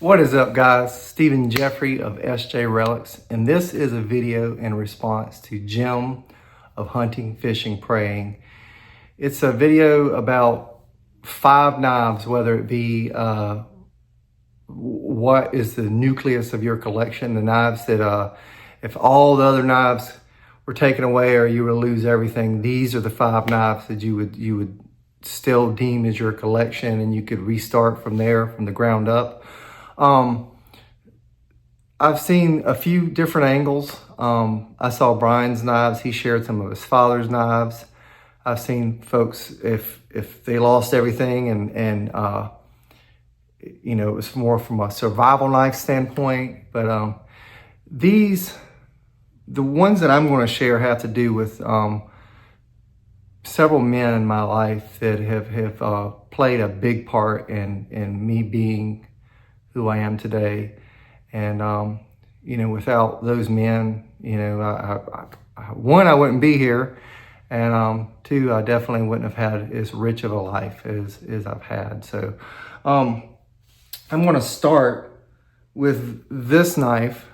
What is up, guys? Stephen Jeffrey of SJ Relics, and this is a video in response to Jim of Hunting, Fishing, Praying. It's a video about 5 knives, whether it be what is the nucleus of your collection, the knives that if all the other knives were taken away or you would lose everything, these are the 5 knives that you would still deem as your collection, and you could restart from there, from the ground up. I've seen a few different angles. I saw Brian's knives. He shared some of his father's knives. I've seen folks, if they lost everything and you know, it was more from a survival knife standpoint. But the ones that I'm going to share have to do with several men in my life that have played a big part in me being who I am today. And, you know, without those men, you know, one, I wouldn't be here. And 2, I definitely wouldn't have had as rich of a life as I've had. So I'm going to start with this knife.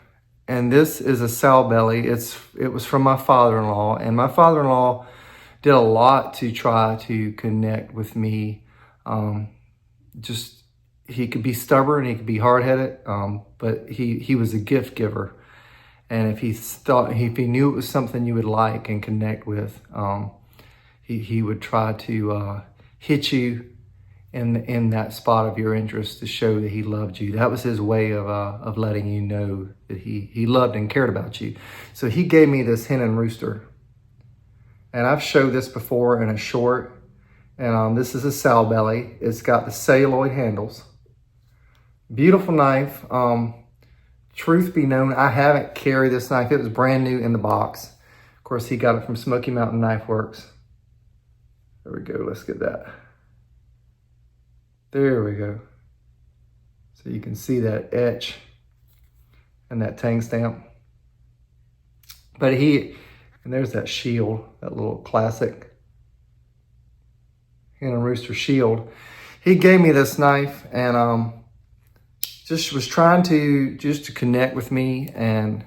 And this is a sow belly. It was from my father-in-law. And my father-in-law did a lot to try to connect with me. He could be stubborn, he could be hard-headed, but he was a gift giver. And if he knew it was something you would like and connect with, he would try to hit you in that spot of your interest to show that he loved you. That was his way of letting you know that he loved and cared about you. So he gave me this hen and rooster. And I've showed this before in a short. And this is a sow belly. It's got the celluloid handles. Beautiful knife. Truth be known, I haven't carried this knife. It was brand new in the box. Of course, he got it from Smoky Mountain Knife Works. There we go. Let's get that. There we go. So you can see that etch and that tang stamp. But and there's that shield, that little classic hen and rooster shield. He gave me this knife and just was trying to connect with me and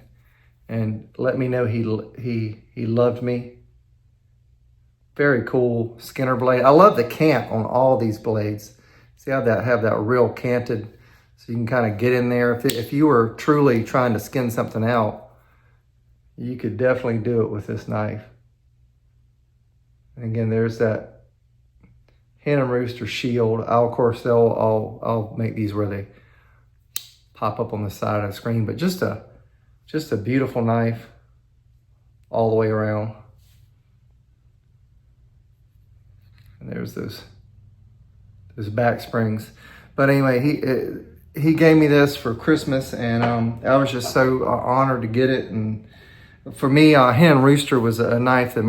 let me know he loved me. Very cool Skinner blade. I love the cant on all these blades. See how that have that real canted, so you can kind of get in there. If you were truly trying to skin something out, you could definitely do it with this knife. And again, there's that hen and rooster shield. I'll make these where they pop up on the side of the screen, but just a beautiful knife all the way around. And there's those back springs. But anyway, he gave me this for Christmas, and I was just so honored to get it. And for me, hen and rooster was a knife that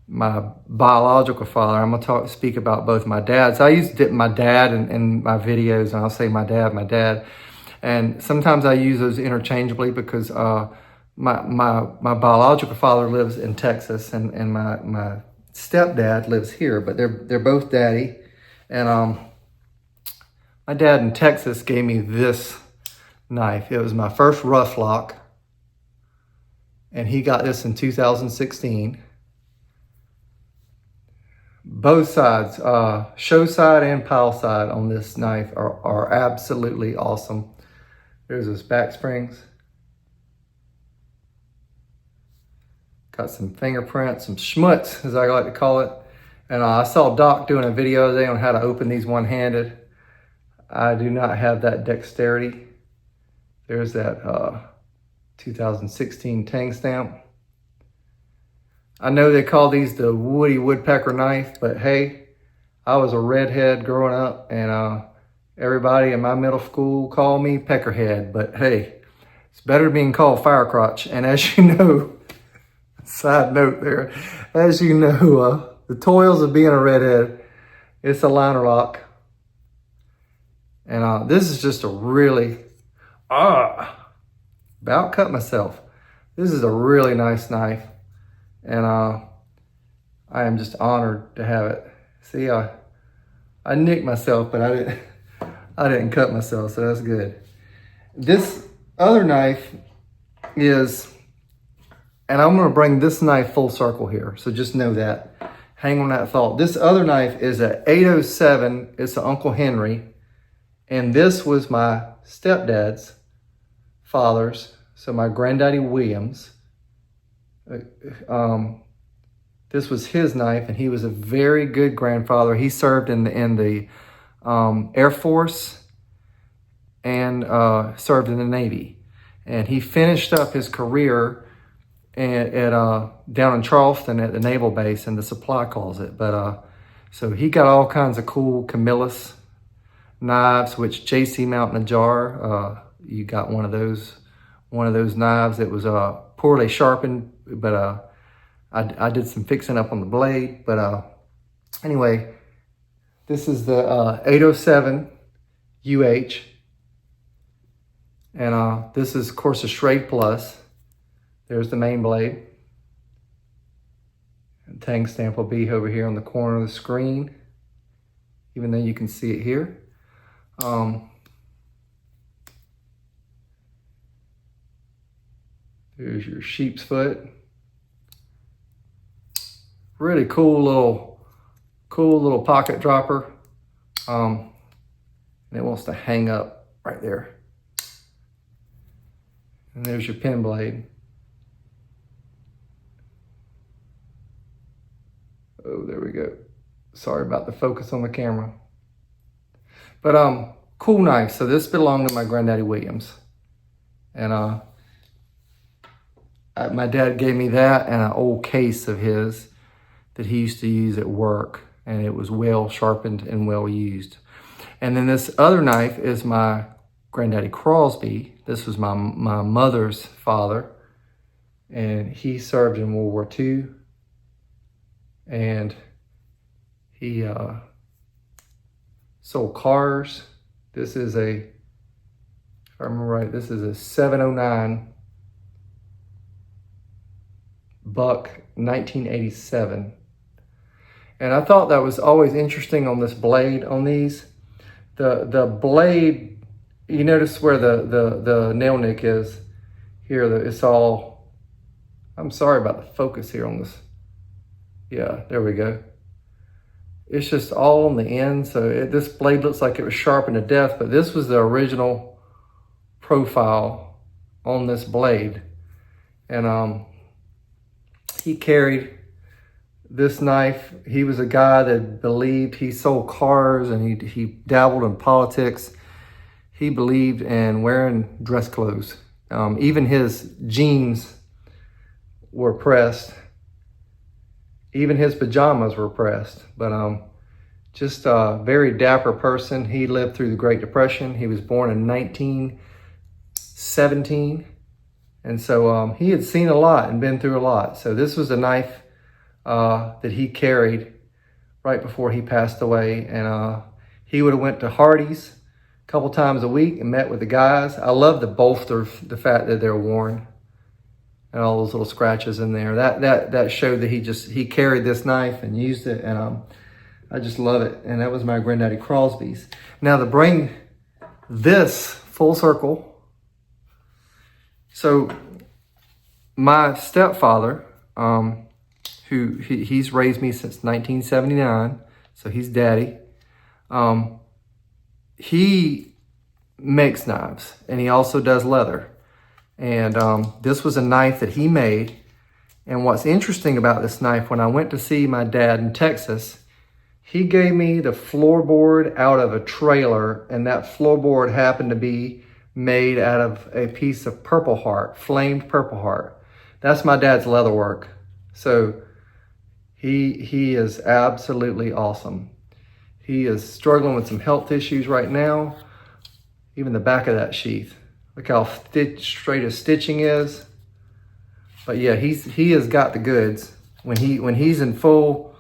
my biological father, I'm gonna speak about both my dads. I used to dip my dad in my videos, and I'll say my dad. And sometimes I use those interchangeably because my biological father lives in Texas, and my stepdad lives here, but they're both daddy. And my dad in Texas gave me this knife. It was my first rough lock, and he got this in 2016. Both sides, show side and pile side on this knife are absolutely awesome. There's those back springs. Got some fingerprints, some schmutz, as I like to call it. And I saw Doc doing a video today on how to open these one-handed. I do not have that dexterity. There's that 2016 tang stamp. I know they call these the Woody Woodpecker knife, but hey, I was a redhead growing up, and everybody in my middle school called me Peckerhead, but hey, it's better being called Firecrotch. And as you know, side note there, as you know, the toils of being a redhead, it's a liner lock. And this is just a really, about cut myself. This is a really nice knife. And I am just honored to have it. See, I nicked myself, but I didn't cut myself, so that's good. This other knife is, and I'm gonna bring this knife full circle here, so just know that. Hang on that thought. This other knife is a 807, it's an Uncle Henry, and this was my stepdad's father's, so my Granddaddy Williams. This was his knife, and he was a very good grandfather. He served in the Air Force and served in the Navy. And he finished up his career down in Charleston at the naval base in the supply closet. But so he got all kinds of cool Camillus knives, which JC Mountain Ajar. You got one of those knives that was poorly sharpened, but I did some fixing up on the blade. But anyway, this is the 807 UH, and this is of course a Schrade Plus. There's the main blade. And tang stamp will be over here on the corner of the screen, even though you can see it here. There's your sheep's foot. Really cool little pocket dropper. And it wants to hang up right there. And there's your pen blade. Oh, there we go. Sorry about the focus on the camera. But cool knife. So this belonged to my Granddaddy Williams. And my dad gave me that and an old case of his that he used to use at work. And it was well sharpened and well used. And then this other knife is my Granddaddy Crosby. This was my mother's father. And he served in World War II. And he sold cars. This is if I remember right, this is a 709 buck, 1987. And I thought that was always interesting on this blade, on these. The blade, you notice where the nail nick is here, it's all, I'm sorry about the focus here on this. Yeah, there we go. It's just all on the end. So this blade looks like it was sharpened to death, but this was the original profile on this blade. And he carried this knife. He was a guy that believed, he sold cars and he dabbled in politics. He believed in wearing dress clothes. Even his jeans were pressed. Even his pajamas were pressed, but just a very dapper person. He lived through the Great Depression. He was born in 1917. And so he had seen a lot and been through a lot. So this was a knife that he carried right before he passed away. And he would have went to Hardee's a couple times a week and met with the guys. I love the bolster, the fact that they're worn. And all those little scratches in there. That showed that he carried this knife and used it, and I just love it. And that was my Granddaddy Crosby's. Now to bring this full circle, so my stepfather, he's raised me since 1979, so he's daddy. He makes knives, and he also does leather. And this was a knife that he made. And what's interesting about this knife, when I went to see my dad in Texas, he gave me the floorboard out of a trailer, and that floorboard happened to be made out of a piece of Purple Heart, flamed Purple Heart. That's my dad's leather work. So he is absolutely awesome. He is struggling with some health issues right now. Even the back of that sheath. Look how straight his stitching is. But yeah, he has got the goods. When he's in full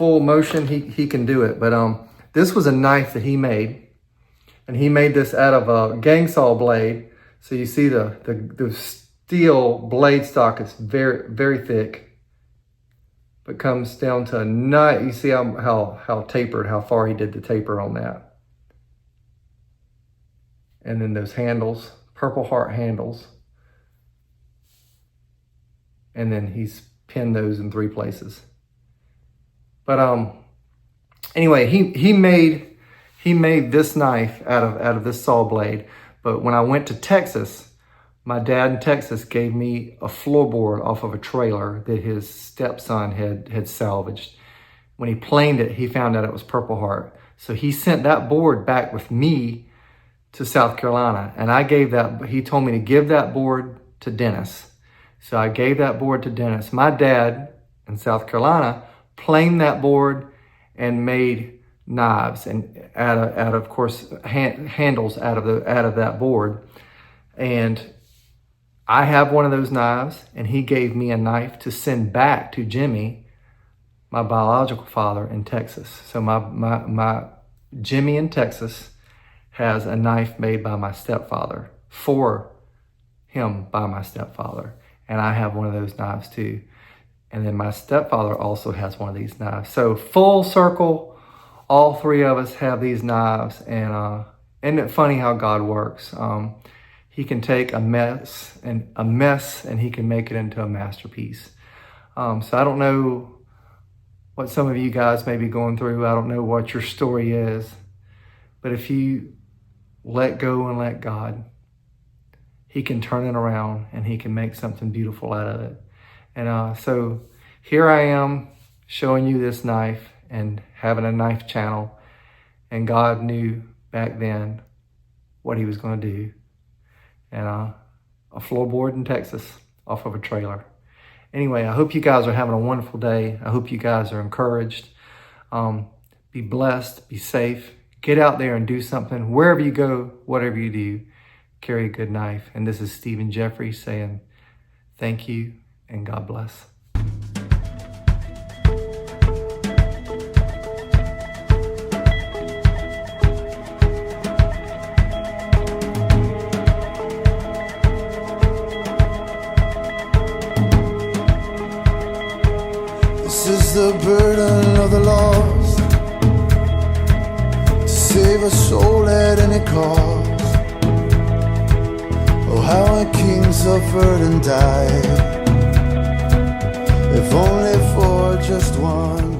motion, he can do it. But this was a knife that he made, and he made this out of a gang saw blade. So you see the steel blade stock is very, very thick, but comes down to a nut. You see how tapered, how far he did the taper on that. and then those handles, Purple Heart handles. And then he's pinned those in 3 places. But anyway, he made this knife out of this saw blade. But when I went to Texas, my dad in Texas gave me a floorboard off of a trailer that his stepson had salvaged. When he planed it, he found out it was Purple Heart. So he sent that board back with me to South Carolina. And he told me to give that board to Dennis. So I gave that board to Dennis. My dad in South Carolina planed that board and made knives and out of course handles out of that board. And I have one of those knives, and he gave me a knife to send back to Jimmy, my biological father in Texas. So my Jimmy in Texas has a knife made by my stepfather for him by my stepfather. And I have one of those knives too. And then my stepfather also has one of these knives. So full circle, all 3 of us have these knives. And isn't it funny how God works? He can take a mess and he can make it into a masterpiece. So I don't know what some of you guys may be going through. I don't know what your story is. But if you let go and let God, he can turn it around and he can make something beautiful out of it. And so here I am showing you this knife and having a knife channel. And God knew back then what he was going to do. And a floorboard in Texas off of a trailer. Anyway, I hope you guys are having a wonderful day. I hope you guys are encouraged. Be blessed, be safe. Get out there and do something. Wherever you go, whatever you do, carry a good knife. And this is Stephen Jeffrey saying thank you and God bless. This is the burden of the lost, to save a soul at any cost. Oh, how a king suffered and died, if only for just one.